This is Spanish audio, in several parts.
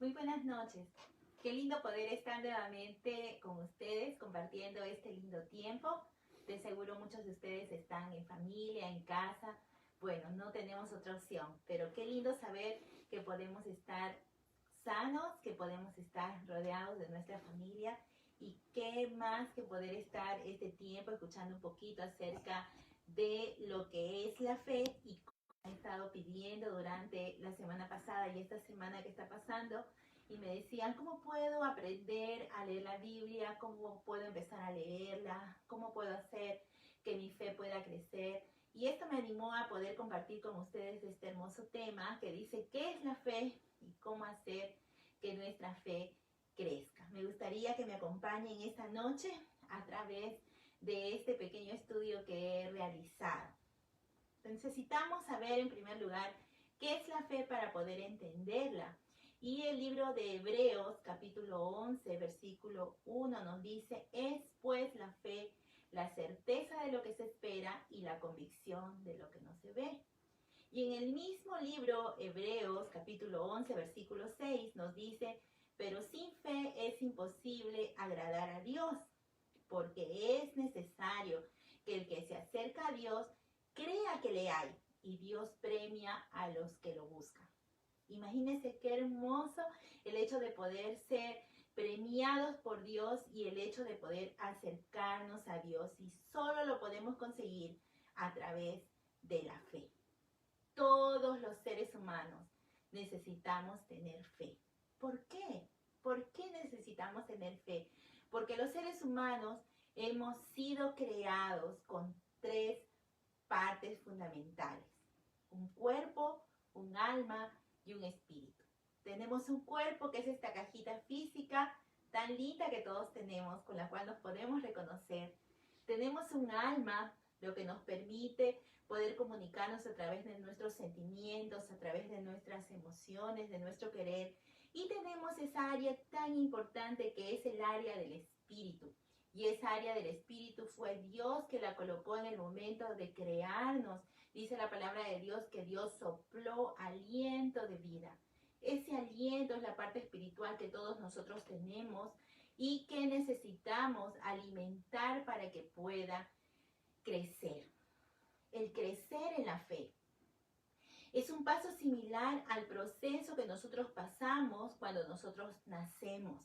Muy buenas noches. Qué lindo poder estar nuevamente con ustedes compartiendo este lindo tiempo. De seguro muchos de ustedes están en familia, en casa. Bueno, no tenemos otra opción, pero qué lindo saber que podemos estar sanos, que podemos estar rodeados de nuestra familia y qué más que poder estar este tiempo escuchando un poquito acerca de lo que es la fe y he estado pidiendo durante la semana pasada y esta semana que está pasando y me decían, ¿cómo puedo aprender a leer la Biblia? ¿Cómo puedo empezar a leerla? ¿Cómo puedo hacer que mi fe pueda crecer? Y esto me animó a poder compartir con ustedes este hermoso tema que dice, ¿qué es la fe? Y cómo hacer que nuestra fe crezca. Me gustaría que me acompañen esta noche a través de este pequeño estudio que he realizado. Necesitamos saber en primer lugar qué es la fe para poder entenderla. Y el libro de Hebreos, capítulo 11, versículo 1 nos dice, es pues la fe la certeza de lo que se espera y la convicción de lo que no se ve. Y en el mismo libro, Hebreos, capítulo 11, versículo 6, nos dice, pero sin fe es imposible agradar a Dios, porque es necesario que el que se acerca a Dios crea que le hay y Dios premia a los que lo buscan. Imagínense qué hermoso el hecho de poder ser premiados por Dios y el hecho de poder acercarnos a Dios y solo lo podemos conseguir a través de la fe. Todos los seres humanos necesitamos tener fe. ¿Por qué? ¿Por qué necesitamos tener fe? Porque los seres humanos hemos sido creados con tres partes fundamentales: un cuerpo, un alma y un espíritu. Tenemos un cuerpo que es esta cajita física tan linda que todos tenemos, con la cual nos podemos reconocer. Tenemos un alma, lo que nos permite poder comunicarnos a través de nuestros sentimientos, a través de nuestras emociones, de nuestro querer. Y tenemos esa área tan importante que es el área del espíritu. Y esa área del espíritu fue Dios que la colocó en el momento de crearnos. Dice la palabra de Dios que Dios sopló aliento de vida. Ese aliento es la parte espiritual que todos nosotros tenemos y que necesitamos alimentar para que pueda crecer. El crecer en la fe es un paso similar al proceso que nosotros pasamos cuando nosotros nacemos,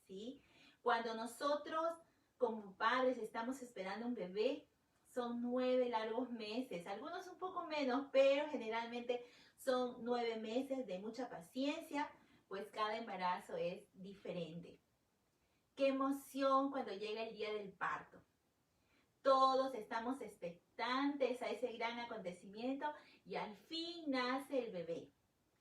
¿sí? Cuando nosotros como padres estamos esperando un bebé, son 9 largos meses, algunos un poco menos, pero generalmente son 9 meses de mucha paciencia, pues cada embarazo es diferente. Qué emoción cuando llega el día del parto. Todos estamos expectantes a ese gran acontecimiento y al fin nace el bebé.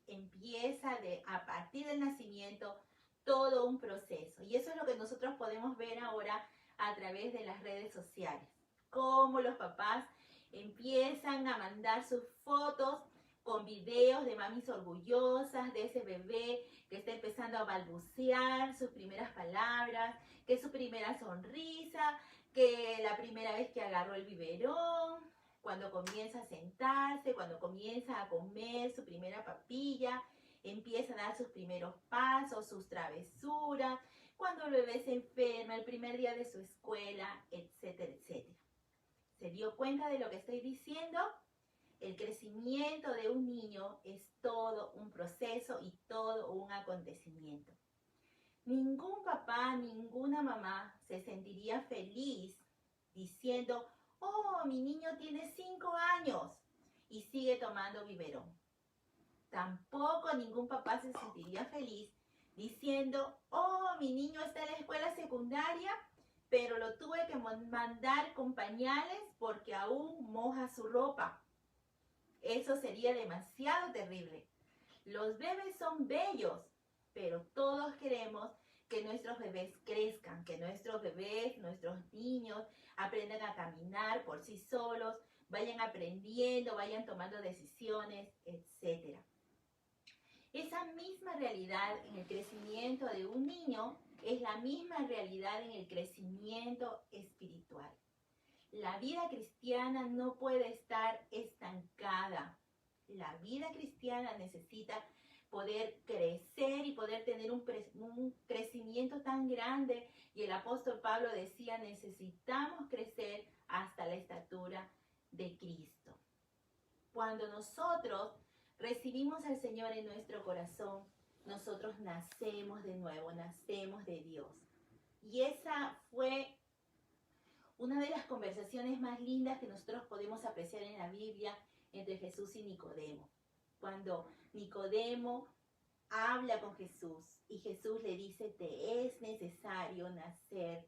Empieza a partir del nacimiento todo un proceso. Y eso es lo que nosotros podemos ver ahora a través de las redes sociales. Cómo los papás empiezan a mandar sus fotos con videos de mamis orgullosas de ese bebé que está empezando a balbucear sus primeras palabras, que es su primera sonrisa, que la primera vez que agarró el biberón, cuando comienza a sentarse, cuando comienza a comer su primera papilla, empieza a dar sus primeros pasos, sus travesuras, cuando el bebé se enferma, el primer día de su escuela, etcétera, etcétera. ¿Se dio cuenta de lo que estoy diciendo? El crecimiento de un niño es todo un proceso y todo un acontecimiento. Ningún papá, ninguna mamá se sentiría feliz diciendo, oh, mi niño tiene 5 años y sigue tomando biberón. Tampoco ningún papá se sentiría feliz diciendo, oh, mi niño está en la escuela secundaria, pero lo tuve que mandar con pañales porque aún moja su ropa. Eso sería demasiado terrible. Los bebés son bellos, pero todos queremos que nuestros bebés crezcan, que nuestros bebés, nuestros niños aprendan a caminar por sí solos, vayan aprendiendo, vayan tomando decisiones, etc. Esa misma realidad en el crecimiento de un niño es la misma realidad en el crecimiento espiritual. La vida cristiana no puede estar estancada. La vida cristiana necesita poder crecer y poder tener un crecimiento tan grande. Y el apóstol Pablo decía, necesitamos crecer hasta la estatura de Cristo. Cuando nosotros recibimos al Señor en nuestro corazón, nosotros nacemos de nuevo, nacemos de Dios. Y esa fue una de las conversaciones más lindas que nosotros podemos apreciar en la Biblia entre Jesús y Nicodemo. Cuando Nicodemo habla con Jesús y Jesús le dice, te es necesario nacer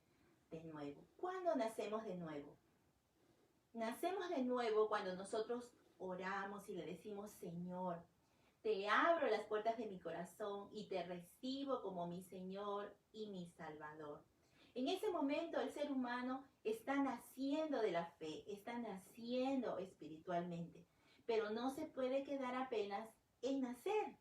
de nuevo. ¿Cuándo nacemos de nuevo? Nacemos de nuevo cuando nosotros oramos y le decimos, Señor, te abro las puertas de mi corazón y te recibo como mi Señor y mi Salvador. En ese momento el ser humano está naciendo de la fe, está naciendo espiritualmente, pero no se puede quedar apenas en nacer.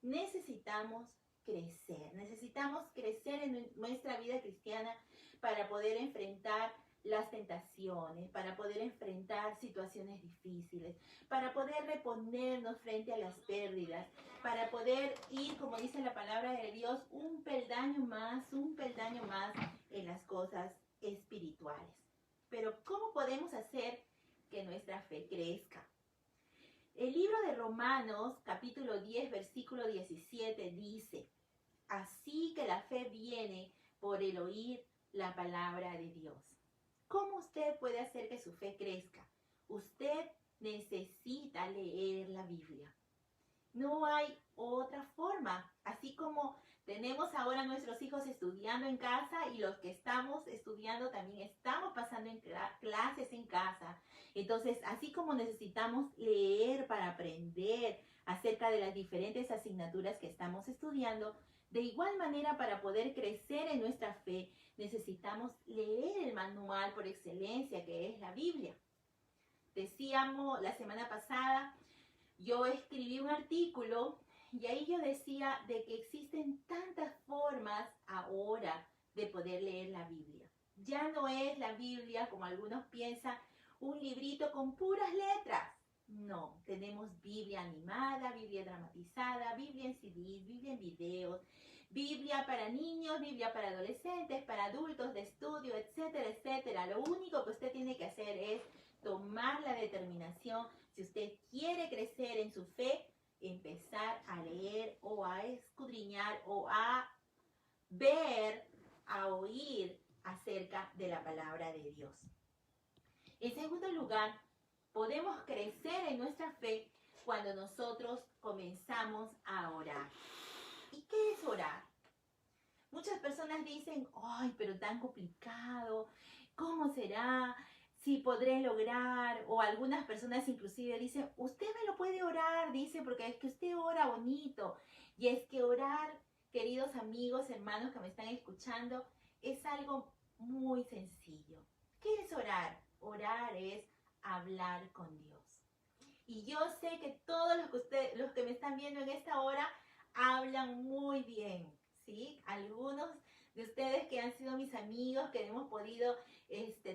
Necesitamos crecer en nuestra vida cristiana para poder enfrentar las tentaciones, para poder enfrentar situaciones difíciles, para poder reponernos frente a las pérdidas, para poder ir, como dice la palabra de Dios, un peldaño más en las cosas espirituales. Pero ¿cómo podemos hacer que nuestra fe crezca? El libro de Romanos, capítulo 10, versículo 17, dice, así que la fe viene por el oír la palabra de Dios. ¿Cómo usted puede hacer que su fe crezca? Usted necesita leer la Biblia. No hay otra forma. Así como tenemos ahora nuestros hijos estudiando en casa y los que estamos estudiando también estamos pasando en clases en casa. Entonces, así como necesitamos leer para aprender acerca de las diferentes asignaturas que estamos estudiando, de igual manera, para poder crecer en nuestra fe, necesitamos leer el manual por excelencia que es la Biblia. Decíamos la semana pasada, yo escribí un artículo y ahí yo decía de que existen tantas formas ahora de poder leer la Biblia. Ya no es la Biblia, como algunos piensan, un librito con puras letras. No, tenemos Biblia animada, Biblia dramatizada, Biblia en CDs, Biblia en videos, Biblia para niños, Biblia para adolescentes, para adultos de estudio, etcétera, etcétera. Lo único que usted tiene que hacer es tomar la determinación, si usted quiere crecer en su fe, empezar a leer o a escudriñar o a ver, a oír acerca de la palabra de Dios. En segundo lugar, podemos crecer en nuestra fe cuando nosotros comenzamos a orar. ¿Y qué es orar? Muchas personas dicen, ay, pero tan complicado, ¿cómo será? Si podré lograr, o algunas personas inclusive dicen, usted me lo puede orar, dice, porque es que usted ora bonito. Y es que orar, queridos amigos, hermanos que me están escuchando, es algo muy sencillo. ¿Qué es orar? Orar es hablar con Dios. Y yo sé que todos los que me están viendo en esta hora hablan muy bien, ¿sí? Algunos de ustedes que han sido mis amigos, que hemos podido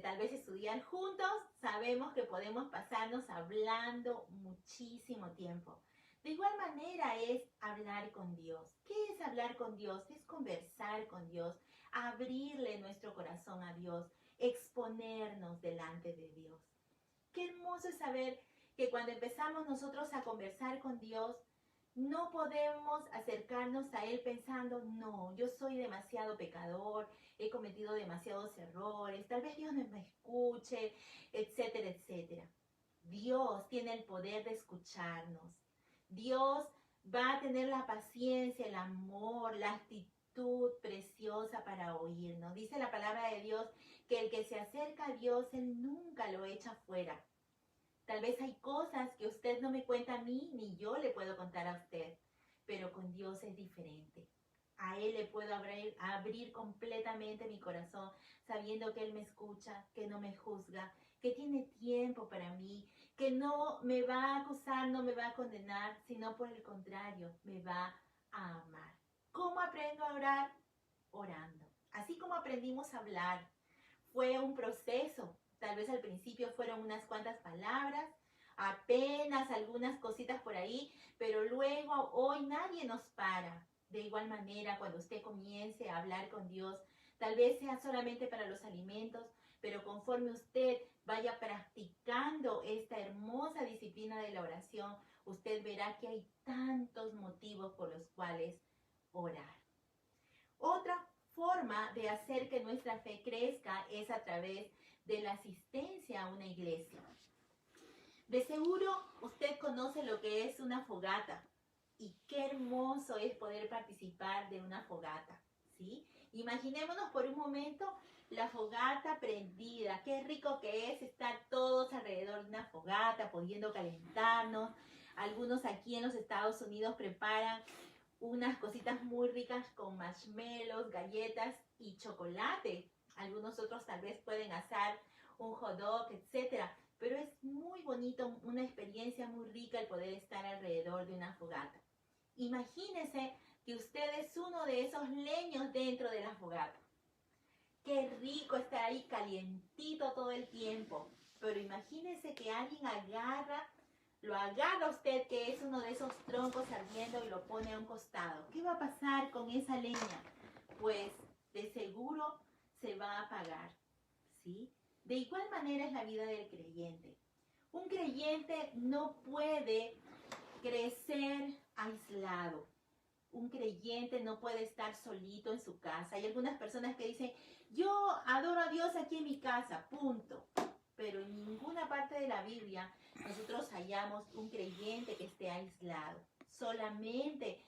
tal vez estudiar juntos, sabemos que podemos pasarnos hablando muchísimo tiempo. De igual manera es hablar con Dios. ¿Qué es hablar con Dios? Es conversar con Dios, abrirle nuestro corazón a Dios, exponernos delante de Dios. Qué hermoso es saber que cuando empezamos nosotros a conversar con Dios, no podemos acercarnos a Él pensando, no, yo soy demasiado pecador, he cometido demasiados errores, tal vez Dios no me escuche, etcétera, etcétera. Dios tiene el poder de escucharnos. Dios va a tener la paciencia, el amor, la actitud preciosa para oírnos. Dice la palabra de Dios que el que se acerca a Dios, Él nunca lo echa fuera. Tal vez hay cosas que usted no me cuenta a mí, ni yo le puedo contar a usted, pero con Dios es diferente. A Él le puedo abrir completamente mi corazón, sabiendo que Él me escucha, que no me juzga, que tiene tiempo para mí, que no me va a acusar, no me va a condenar, sino por el contrario, me va a amar. ¿Cómo aprendo a orar? Orando. Así como aprendimos a hablar, fue un proceso. Tal vez al principio fueron unas cuantas palabras, apenas algunas cositas por ahí, pero luego hoy nadie nos para. De igual manera, cuando usted comience a hablar con Dios, tal vez sea solamente para los alimentos, pero conforme usted vaya practicando esta hermosa disciplina de la oración, usted verá que hay tantos motivos por los cuales orar. Otra forma de hacer que nuestra fe crezca es a través de la asistencia a una iglesia. De seguro usted conoce lo que es una fogata y qué hermoso es poder participar de una fogata, ¿sí? Imaginémonos por un momento la fogata prendida. Qué rico que es estar todos alrededor de una fogata, pudiendo calentarnos. Algunos aquí en los Estados Unidos preparan unas cositas muy ricas con marshmallows, galletas y chocolate. Algunos otros tal vez pueden asar un hot dog, etcétera. Pero es muy bonito, una experiencia muy rica el poder estar alrededor de una fogata. Imagínese que usted es uno de esos leños dentro de la fogata. Qué rico estar ahí calientito todo el tiempo. Pero imagínese que alguien lo agarra usted, que es uno de esos troncos ardiendo, y lo pone a un costado. ¿Qué va a pasar con esa leña? Pues de seguro se va a apagar, ¿sí? De igual manera es la vida del creyente. Un creyente no puede crecer aislado. Un creyente no puede estar solito en su casa. Hay algunas personas que dicen, yo adoro a Dios aquí en mi casa, punto. Pero en ninguna parte de la Biblia nosotros hallamos un creyente que esté aislado. Solamente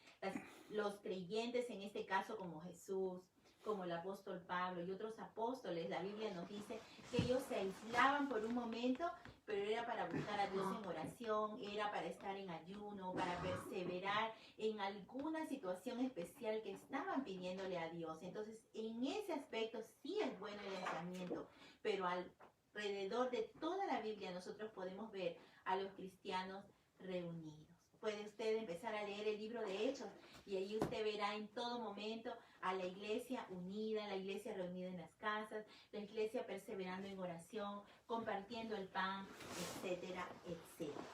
los creyentes, en este caso como Jesús, como el apóstol Pablo y otros apóstoles, la Biblia nos dice que ellos se aislaban por un momento, pero era para buscar a Dios en oración, era para estar en ayuno, para perseverar en alguna situación especial que estaban pidiéndole a Dios. Entonces, en ese aspecto sí es bueno el aislamiento, pero alrededor de toda la Biblia nosotros podemos ver a los cristianos reunidos. Puede usted empezar a leer el libro de Hechos y ahí usted verá en todo momento a la iglesia unida, la iglesia reunida en las casas, la iglesia perseverando en oración, compartiendo el pan, etcétera, etcétera.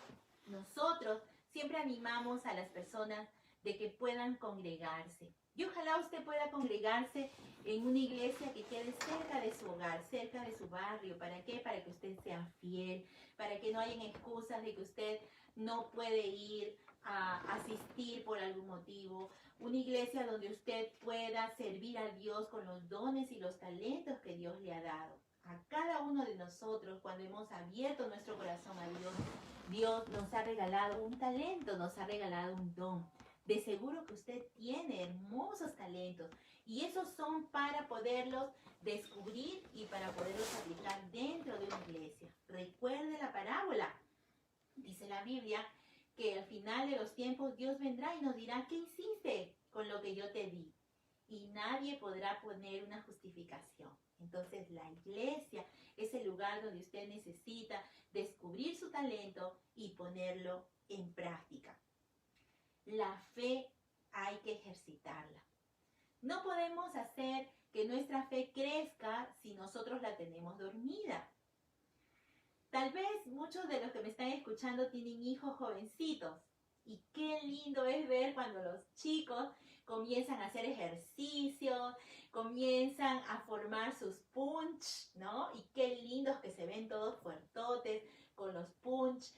Nosotros siempre animamos a las personas de que puedan congregarse. Y ojalá usted pueda congregarse en una iglesia que quede cerca de su hogar, cerca de su barrio. ¿Para qué? Para que usted sea fiel, para que no hayan excusas de que usted no puede ir a asistir por algún motivo. Una iglesia donde usted pueda servir a Dios con los dones y los talentos que Dios le ha dado. A cada uno de nosotros, cuando hemos abierto nuestro corazón a Dios, Dios nos ha regalado un talento, nos ha regalado un don. De seguro que usted tiene hermosos talentos y esos son para poderlos descubrir y para poderlos aplicar dentro de una iglesia. Recuerde la parábola. Dice la Biblia que al final de los tiempos Dios vendrá y nos dirá, ¿qué hiciste con lo que yo te di? Y nadie podrá poner una justificación. Entonces la iglesia es el lugar donde usted necesita descubrir su talento y ponerlo en práctica. La fe hay que ejercitarla. No podemos hacer que nuestra fe crezca si nosotros la tenemos dormida. Tal vez muchos de los que me están escuchando tienen hijos jovencitos. Y qué lindo es ver cuando los chicos comienzan a hacer ejercicios, comienzan a formar sus punch, ¿no? Y qué lindos que se ven todos fuertotes con los punch,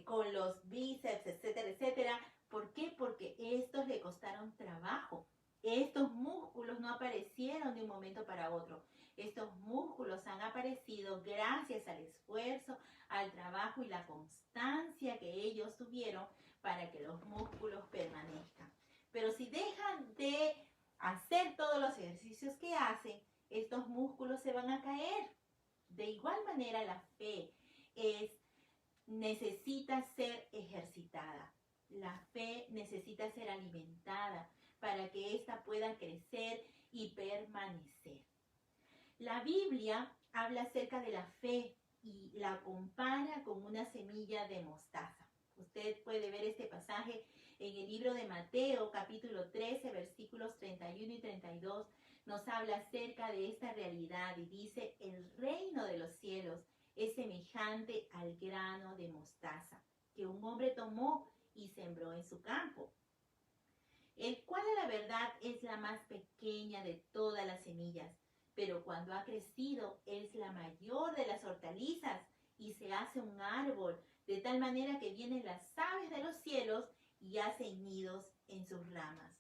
con los bíceps, etcétera, etcétera. ¿Por qué? Porque estos le costaron trabajo. Estos músculos no aparecieron de un momento para otro. Estos músculos han aparecido gracias al esfuerzo, al trabajo y la constancia que ellos tuvieron para que los músculos permanezcan. Pero si dejan de hacer todos los ejercicios que hacen, estos músculos se van a caer. De igual manera, la fe necesita ser ejercitada. La fe necesita ser alimentada para que ésta pueda crecer y permanecer. La Biblia habla acerca de la fe y la compara con una semilla de mostaza. Usted puede ver este pasaje en el libro de Mateo, capítulo 13, versículos 31 y 32. Nos habla acerca de esta realidad y dice, el reino de los cielos es semejante al grano de mostaza que un hombre tomó y sembró en su campo, el cual a la verdad es la más pequeña de todas las semillas, pero cuando ha crecido es la mayor de las hortalizas y se hace un árbol, de tal manera que vienen las aves de los cielos y hacen nidos en sus ramas.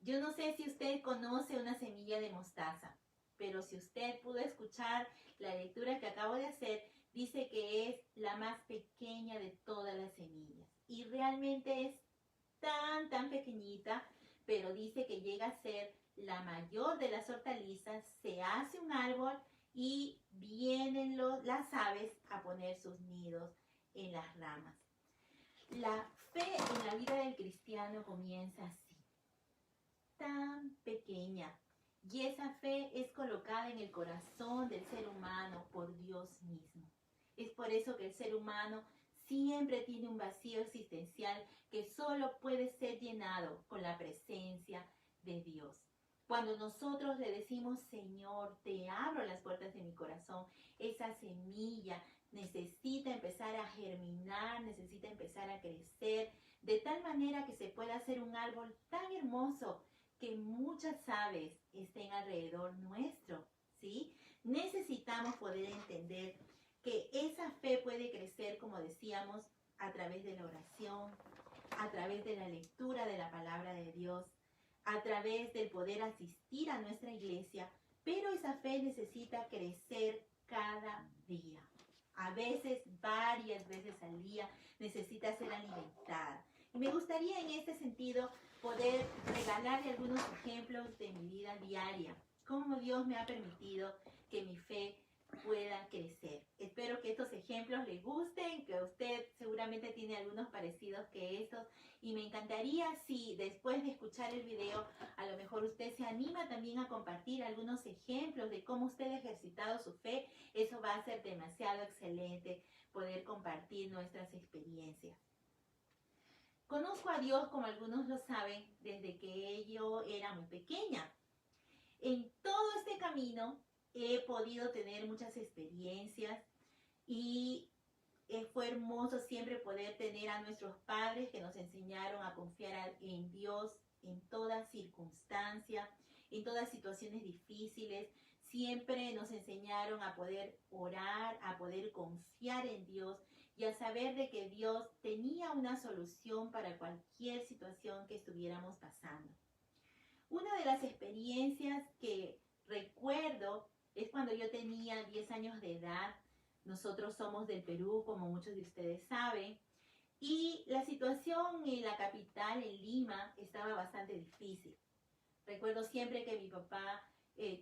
Yo no sé si usted conoce una semilla de mostaza, pero si usted pudo escuchar la lectura que acabo de hacer, dice que es la más pequeña de todas las semillas. Y realmente es tan pequeñita, pero dice que llega a ser la mayor de las hortalizas, se hace un árbol y vienen las aves a poner sus nidos en las ramas. La fe en la vida del cristiano comienza así, tan pequeña, y esa fe es colocada en el corazón del ser humano por Dios mismo. Es por eso que el ser humano siempre tiene un vacío existencial que solo puede ser llenado con la presencia de Dios. Cuando nosotros le decimos, Señor, te abro las puertas de mi corazón, esa semilla necesita empezar a germinar, necesita empezar a crecer, de tal manera que se pueda hacer un árbol tan hermoso que muchas aves estén alrededor nuestro, ¿sí? Necesitamos poder entender que esa fe puede crecer, como decíamos, a través de la oración, a través de la lectura de la palabra de Dios, a través del poder asistir a nuestra iglesia, pero esa fe necesita crecer cada día. A veces, varias veces al día, necesita ser alimentada. Y me gustaría en este sentido poder regalarle algunos ejemplos de mi vida diaria, cómo Dios me ha permitido que mi fe pueda crecer. Espero que estos ejemplos le gusten, que usted seguramente tiene algunos parecidos que estos, y me encantaría si después de escuchar el video a lo mejor usted se anima también a compartir algunos ejemplos de cómo usted ha ejercitado su fe. Eso va a ser demasiado excelente poder compartir nuestras experiencias. Conozco a Dios, como algunos lo saben, desde que yo era muy pequeña. En todo este camino he podido tener muchas experiencias y fue hermoso siempre poder tener a nuestros padres que nos enseñaron a confiar en Dios en toda circunstancia, en todas situaciones difíciles. Siempre nos enseñaron a poder orar, a poder confiar en Dios y a saber de que Dios tenía una solución para cualquier situación que estuviéramos pasando. Una de las experiencias que recuerdo es cuando yo tenía 10 años de edad. Nosotros somos del Perú, como muchos de ustedes saben, y la situación en la capital, en Lima, estaba bastante difícil. Recuerdo siempre que mi papá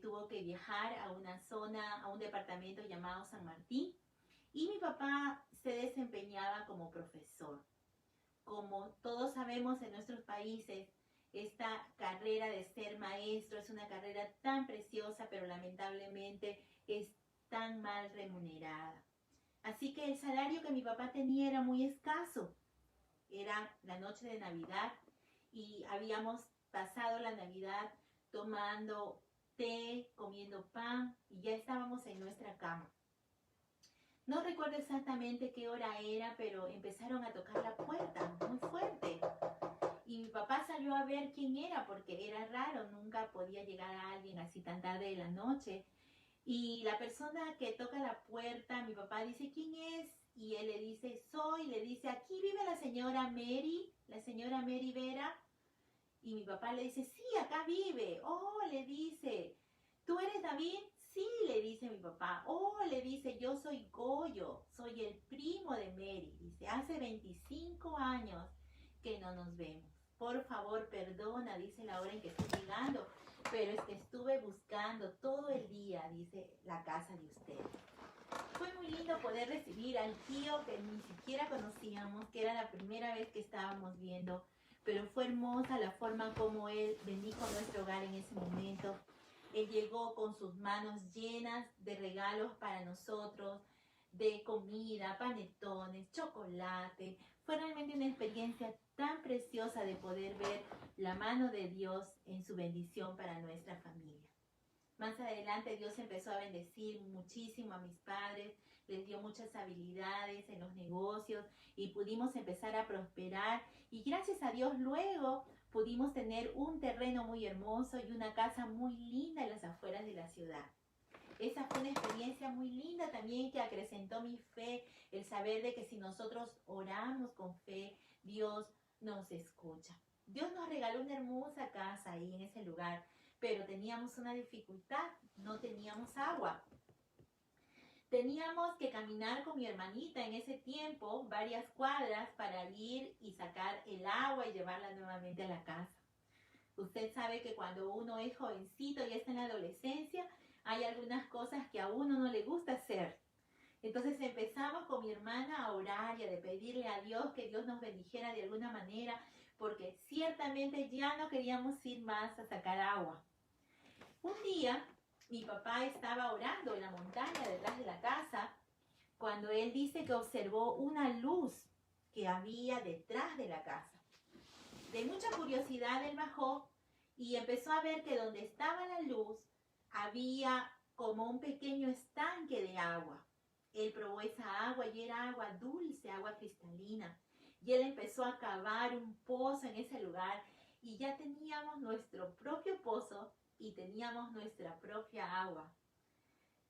tuvo que viajar a una zona, a un departamento llamado San Martín, y mi papá se desempeñaba como profesor. Como todos sabemos en nuestros países, esta carrera de ser maestro es una carrera tan preciosa, pero lamentablemente es tan mal remunerada. Así que el salario que mi papá tenía era muy escaso. Era la noche de Navidad y habíamos pasado la Navidad tomando té, comiendo pan y ya estábamos en nuestra cama. No recuerdo exactamente qué hora era, pero empezaron a tocar la puerta muy fuerte. Y mi papá salió a ver quién era, porque era raro, nunca podía llegar a alguien así tan tarde de la noche. Y la persona que toca la puerta, mi papá dice, ¿quién es? Y él le dice, soy. Le dice, aquí vive la señora Mary Vera. Y mi papá le dice, sí, acá vive. Oh, le dice, ¿tú eres David? Sí, le dice mi papá. Oh, le dice, yo soy Goyo, soy el primo de Mary. Dice, hace 25 años que no nos vemos. Por favor, perdona, dice la hora en que estoy llegando, pero es que estuve buscando todo el día, dice, la casa de usted. Fue muy lindo poder recibir al tío que ni siquiera conocíamos, que era la primera vez que estábamos viendo, pero fue hermosa la forma como él bendijo nuestro hogar en ese momento. Él llegó con sus manos llenas de regalos para nosotros, de comida, panetones, chocolate. Fue realmente una experiencia tan preciosa de poder ver la mano de Dios en su bendición para nuestra familia. Más adelante Dios empezó a bendecir muchísimo a mis padres, les dio muchas habilidades en los negocios y pudimos empezar a prosperar. Y gracias a Dios luego pudimos tener un terreno muy hermoso y una casa muy linda en las afueras de la ciudad. Esa fue una experiencia muy linda también que acrecentó mi fe, el saber de que si nosotros oramos con fe, Dios nos escucha. Dios nos regaló una hermosa casa ahí en ese lugar, pero teníamos una dificultad, no teníamos agua. Teníamos que caminar con mi hermanita en ese tiempo varias cuadras para ir y sacar el agua y llevarla nuevamente a la casa. Usted sabe que cuando uno es jovencito y está en la adolescencia, hay algunas cosas que a uno no le gusta hacer. Entonces empezamos con mi hermana a orar y a pedirle a Dios que Dios nos bendijera de alguna manera, porque ciertamente ya no queríamos ir más a sacar agua. Un día, mi papá estaba orando en la montaña detrás de la casa, cuando él dice que observó una luz que había detrás de la casa. De mucha curiosidad él bajó y empezó a ver que donde estaba la luz había como un pequeño estanque de agua. Él probó esa agua y era agua dulce, agua cristalina. Y él empezó a cavar un pozo en ese lugar y ya teníamos nuestro propio pozo y teníamos nuestra propia agua.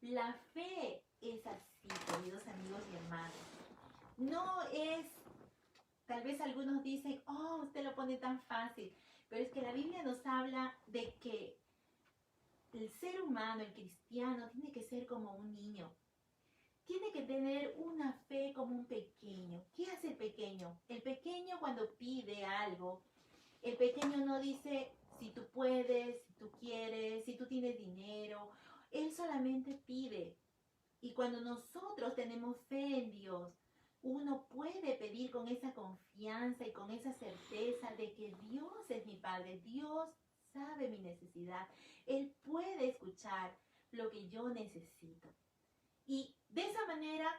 La fe es así, queridos amigos y hermanos. No es, tal vez algunos dicen, oh, usted lo pone tan fácil, pero es que la Biblia nos habla de que el ser humano, el cristiano, tiene que ser como un niño. Tiene que tener una fe como un pequeño. ¿Qué hace el pequeño? El pequeño cuando pide algo, el pequeño no dice si tú puedes, si tú quieres, si tú tienes dinero. Él solamente pide. Y cuando nosotros tenemos fe en Dios, uno puede pedir con esa confianza y con esa certeza de que Dios es mi Padre. Dios sabe mi necesidad. Él puede escuchar lo que yo necesito. Y de esa manera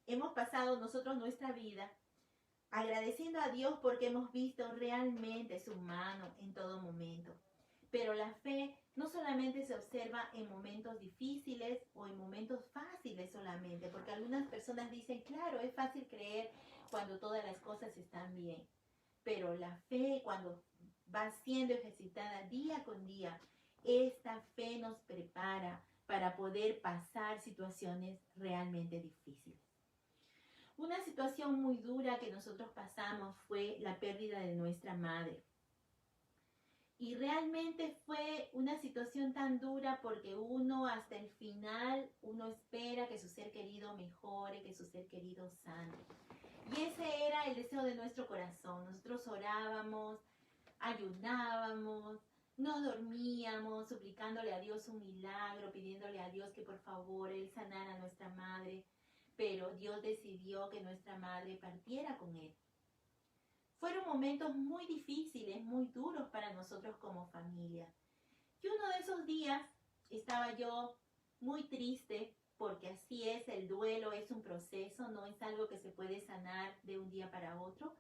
hemos pasado nosotros nuestra vida agradeciendo a Dios porque hemos visto realmente su mano en todo momento. Pero la fe no solamente se observa en momentos difíciles o en momentos fáciles solamente, porque algunas personas dicen, claro, es fácil creer cuando todas las cosas están bien. Pero la fe, cuando va siendo ejercitada día con día, esta fe nos prepara para poder pasar situaciones realmente difíciles. Una situación muy dura que nosotros pasamos fue la pérdida de nuestra madre. Y realmente fue una situación tan dura porque uno hasta el final, uno espera que su ser querido mejore, que su ser querido sane. Y ese era el deseo de nuestro corazón. Nosotros orábamos, ayunábamos, nos dormíamos, suplicándole a Dios un milagro, pidiéndole a Dios que por favor Él sanara a nuestra madre. Pero Dios decidió que nuestra madre partiera con Él. Fueron momentos muy difíciles, muy duros para nosotros como familia. Y uno de esos días estaba yo muy triste, porque así es, el duelo es un proceso, no es algo que se puede sanar de un día para otro.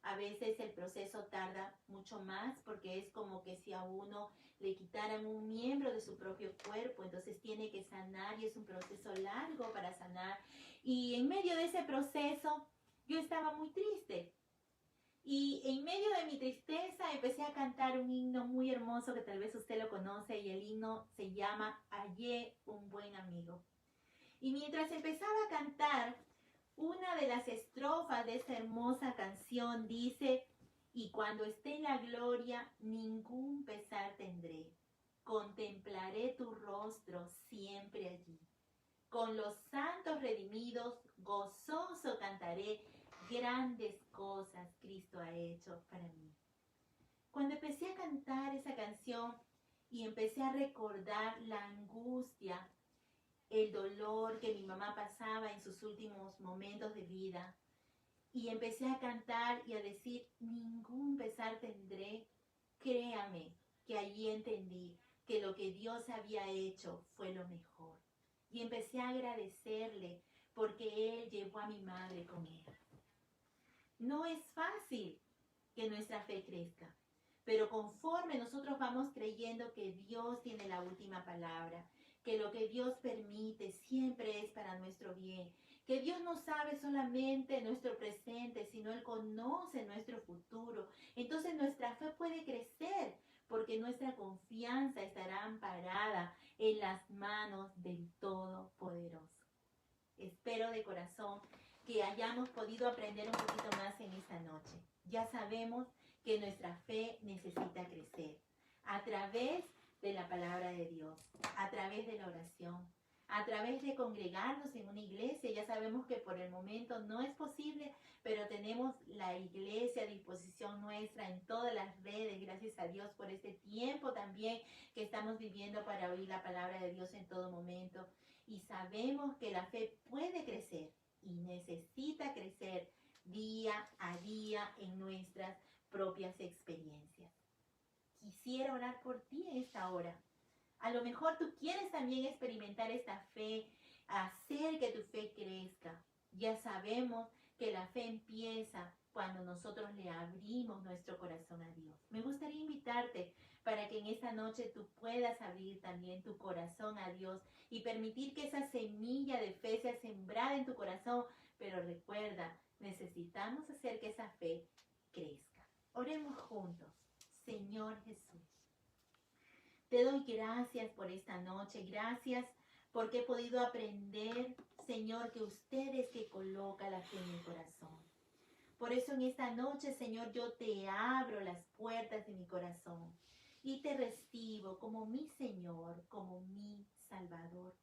A veces el proceso tarda mucho más porque es como que si a uno le quitaran un miembro de su propio cuerpo, entonces tiene que sanar y es un proceso largo para sanar. Y en medio de ese proceso yo estaba muy triste. Y en medio de mi tristeza empecé a cantar un himno muy hermoso que tal vez usted lo conoce y el himno se llama Hallé un buen amigo. Y mientras empezaba a cantar, una de las estrofas de esta hermosa canción dice, y cuando esté en la gloria ningún pesar tendré, contemplaré tu rostro siempre allí. Con los santos redimidos gozoso cantaré, grandes cosas Cristo ha hecho para mí. Cuando empecé a cantar esa canción y empecé a recordar la angustia, el dolor que mi mamá pasaba en sus últimos momentos de vida, y empecé a cantar y a decir, ningún pesar tendré, créame que allí entendí que lo que Dios había hecho fue lo mejor. Y empecé a agradecerle porque Él llevó a mi madre con Él. No es fácil que nuestra fe crezca, pero conforme nosotros vamos creyendo que Dios tiene la última palabra, que lo que Dios permite siempre es para nuestro bien, que Dios no sabe solamente nuestro presente, sino Él conoce nuestro futuro. Entonces nuestra fe puede crecer porque nuestra confianza estará amparada en las manos del Todopoderoso. Espero de corazón que hayamos podido aprender un poquito más en esta noche. Ya sabemos que nuestra fe necesita crecer a través de la palabra de Dios, a través de la oración, a través de congregarnos en una iglesia. Ya sabemos que por el momento no es posible, pero tenemos la iglesia a disposición nuestra en todas las redes. Gracias a Dios por este tiempo también que estamos viviendo para oír la palabra de Dios en todo momento. Y sabemos que la fe puede crecer y necesita crecer día a día en nuestras propias experiencias. Quisiera orar por ti en esta hora. A lo mejor tú quieres también experimentar esta fe, hacer que tu fe crezca. Ya sabemos que la fe empieza cuando nosotros le abrimos nuestro corazón a Dios. Me gustaría invitarte para que en esta noche tú puedas abrir también tu corazón a Dios y permitir que esa semilla de fe sea sembrada en tu corazón. Pero recuerda, necesitamos hacer que esa fe crezca. Oremos juntos. Señor Jesús, te doy gracias por esta noche. Gracias porque he podido aprender, Señor, que usted es que coloca la fe en el corazón. Por eso en esta noche, Señor, yo te abro las puertas de mi corazón y te recibo como mi Señor, como mi Salvador.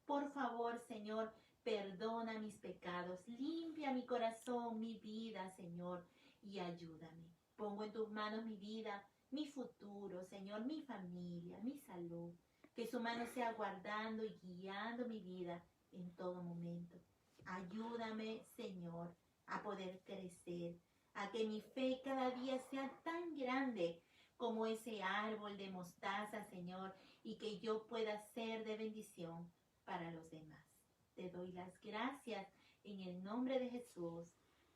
Por favor, Señor, perdona mis pecados, limpia mi corazón, mi vida, Señor, y ayúdame. Pongo en tus manos mi vida, mi futuro, Señor, mi familia, mi salud. Que su mano sea guardando y guiando mi vida en todo momento. Ayúdame, Señor, a poder crecer, a que mi fe cada día sea tan grande como ese árbol de mostaza, Señor, y que yo pueda ser de bendición para los demás. Te doy las gracias en el nombre de Jesús.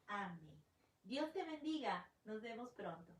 Amén. Dios te bendiga. Nos vemos pronto.